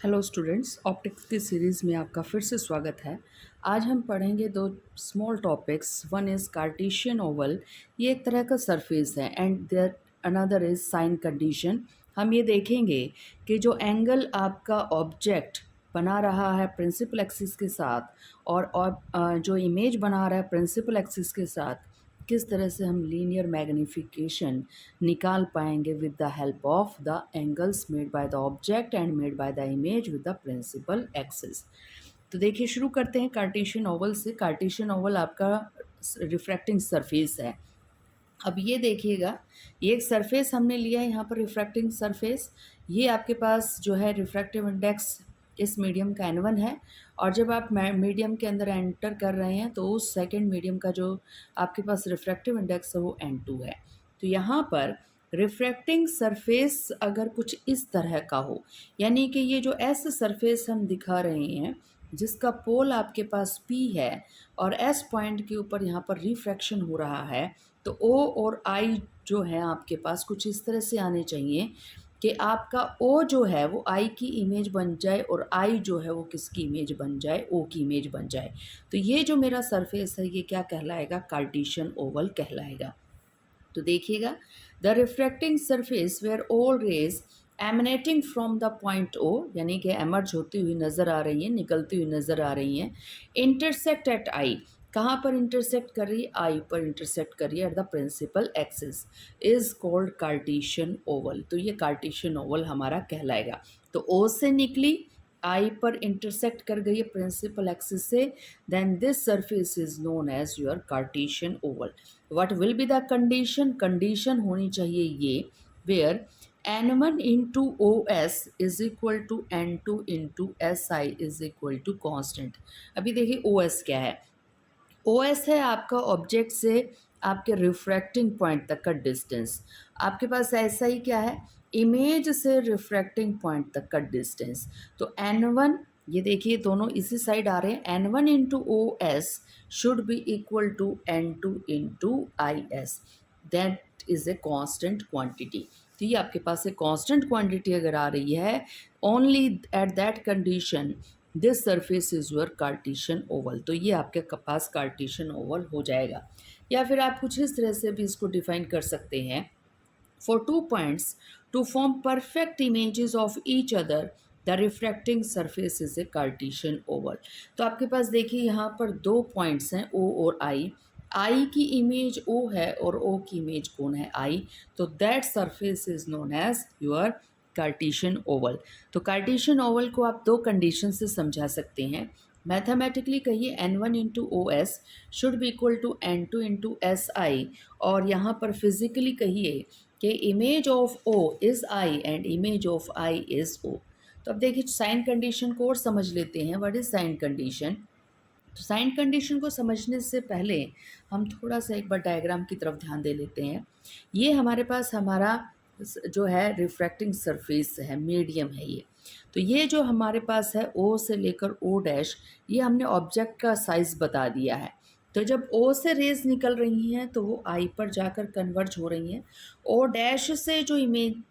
Hello students, optics की series में आपका फिर से स्वागत है। आज हम पढ़ेंगे दो small topics. One is Cartesian oval, ये एक तरह का सरफेस है, and there another is sine condition. हम ये देखेंगे कि जो एंगल आपका ऑब्जेक्ट बना रहा है प्रिंसिपल एक्सिस के साथ और जो इमेज बना रहा है प्रिंसिपल एक्सिस के साथ, किस तरह से हम लीनियर मैग्नीफिकेशन निकाल पाएंगे with the help of the angles made by the object and made by the image with the principal axis. तो देखिए, शुरू करते हैं कार्टेशियन ओवल से। कार्टेशियन ओवल आपका रिफ्रैक्टिंग सरफेस है। अब ये देखिएगा, ये एक सरफेस हमने लिया है यहाँ पर, रिफ्रैक्टिंग सरफेस। ये आपके पास जो है रिफ्रैक्टिव इंडेक्स इस मीडियम का n1 है, और जब आप मीडियम के अंदर एंटर कर रहे हैं तो उस सेकंड मीडियम का जो आपके पास रिफ्रैक्टिव इंडेक्स है वो n2 है। तो यहाँ पर रिफ्रैक्टिंग सरफेस अगर कुछ इस तरह का हो, यानी कि ये जो एस सरफेस हम दिखा रहे हैं जिसका पोल आपके पास P है और S पॉइंट के ऊपर यहाँ पर रिफ्रैक्शन हो रहा है, तो O और I जो है आपके पास कुछ इस तरह से आने चाहिए कि आपका O जो है वो I की इमेज बन जाए और I जो है वो किसकी इमेज बन जाए, O की इमेज बन जाए। तो ये जो मेरा सरफेस है ये क्या कहलाएगा? कार्टेशियन ओवल कहलाएगा। तो देखिएगा, the refracting surface where all rays emanating from the point O, यानी कि एमर्ज होती हुई नज़र आ रही हैं, निकलती हुई नज़र आ रही हैं, इंटरसेक्ट एट आई। कहाँ पर इंटरसेक्ट कर रही है? आई पर इंटरसेक्ट कर रही है at the principal axis, is called Cartesian oval. तो ये कार्टेशियन ओवल हमारा कहलाएगा। तो ओ से निकली, आई पर इंटरसेक्ट कर गई है प्रिंसिपल एक्सिस से, then this surface is known as your Cartesian oval. What will be the condition? Condition होनी चाहिए ये, where n1 into O S is equal to n2 into S I is equal to constant. अभी देखिए O S क्या है? O S है आपका object से आपके रिफ्रैक्टिंग पॉइंट तक का डिस्टेंस। आपके पास ऐसा ही क्या है? इमेज से रिफ्रैक्टिंग पॉइंट तक का डिस्टेंस। तो n1, ये देखिए दोनों इसी साइड आ रहे हैं, n1 into O S should be equal to n2 into I S, that is a constant quantity. तो ये आपके पास एक कांस्टेंट क्वांटिटी अगर आ रही है, only at that condition this surface is your Cartesian oval. तो ये आपके पास कार्टेशियन ओवल हो जाएगा। या फिर आप कुछ इस तरह से भी इसको डिफाइन कर सकते हैं, for two points to form perfect images of each other the refracting surface is a Cartesian oval. तो आपके पास देखिए यहाँ पर दो पॉइंट्स हैं, ओ और आई की इमेज ओ है और ओ की इमेज कौन है? आई। तो that surface is known as your Cartesian oval. तो कार्टेशियन ओवल को आप दो कंडीशन से समझा सकते हैं। मैथमेटिकली कहिए n1 into O S should be equal to n2 into S I, और यहाँ पर फिजिकली कहिए कि image of O is I and image of I is O. तो अब देखिए साइन कंडीशन को और समझ लेते हैं। What is sine condition? तो साइन कंडीशन को समझने से पहले हम थोड़ा सा एक बार डायग्राम की तरफ ध्यान दे लेते हैं। ये हमारे पास हमारा जो है रिफ्रैक्टिंग सरफेस है, मीडियम है ये। तो ये जो हमारे पास है ओ से लेकर ओ डैश, ये हमने ऑब्जेक्ट का साइज़ बता दिया है। तो जब ओ से रेज निकल रही हैं तो वो आई पर जाकर कन्वर्ज हो रही हैं, ओ डैश से जो इमेज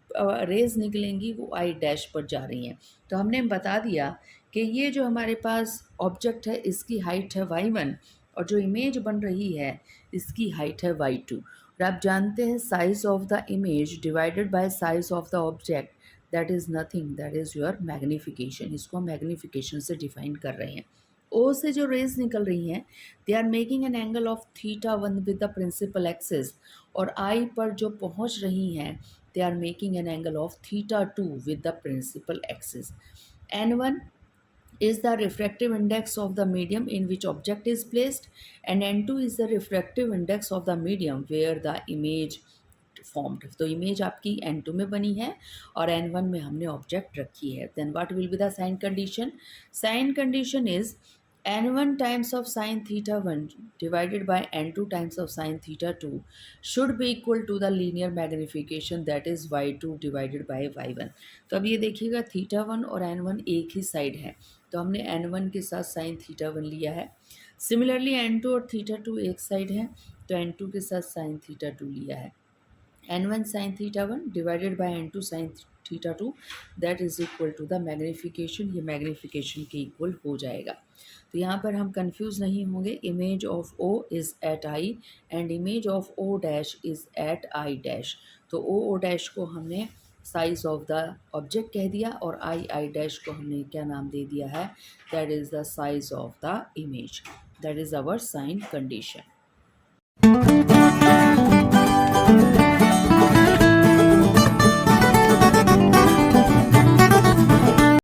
रेज निकलेंगी वो आई डैश पर जा रही हैं। तो हमने बता दिया कि ये जो हमारे पास ऑब्जेक्ट है इसकी हाइट है y1, और जो इमेज बन रही है इसकी हाइट है y2। और आप जानते हैं size of the image divided by size of the object, that is nothing, that is your magnification. इसको हम मैग्नीफिकेशन से डिफाइन कर रहे हैं। ओ से जो रेज निकल रही हैं they are making an angle of θ1 with the principal axis, और आई पर जो पहुंच रही हैं they are making an angle of θ2 with the principal axis. n1 is the refractive index of the medium in which object is placed, and n2 is the refractive index of the medium where the image formed। तो image आपकी n2 में बनी है और n1 में हमने object रखी है। Then what will be the sine condition? Sine condition is n1 times of sin θ1 divided by n2 times of sin θ2 should be equal to the linear magnification, that is y2 divided by y1। तो अब ये देखिएगा θ1 और n1 एक ही side है, तो हमने n1 के साथ sin θ1 लिया है। सिमिलरली n2 और θ2 एक साइड है, तो n2 के साथ sin θ2 लिया है। n1 sin theta 1 divided by n2 sin theta 2 that is equal to the magnification, ये मैग्नीफिकेशन के इक्वल हो जाएगा। तो यहाँ पर हम कंफ्यूज नहीं होंगे। Image of O is at I and image of O dash is at I dash. तो ओ डैश को हमने साइज ऑफ द ऑब्जेक्ट कह दिया और आई डैश को हमने क्या नाम दे दिया है, that is the size of the image. That is our sine condition.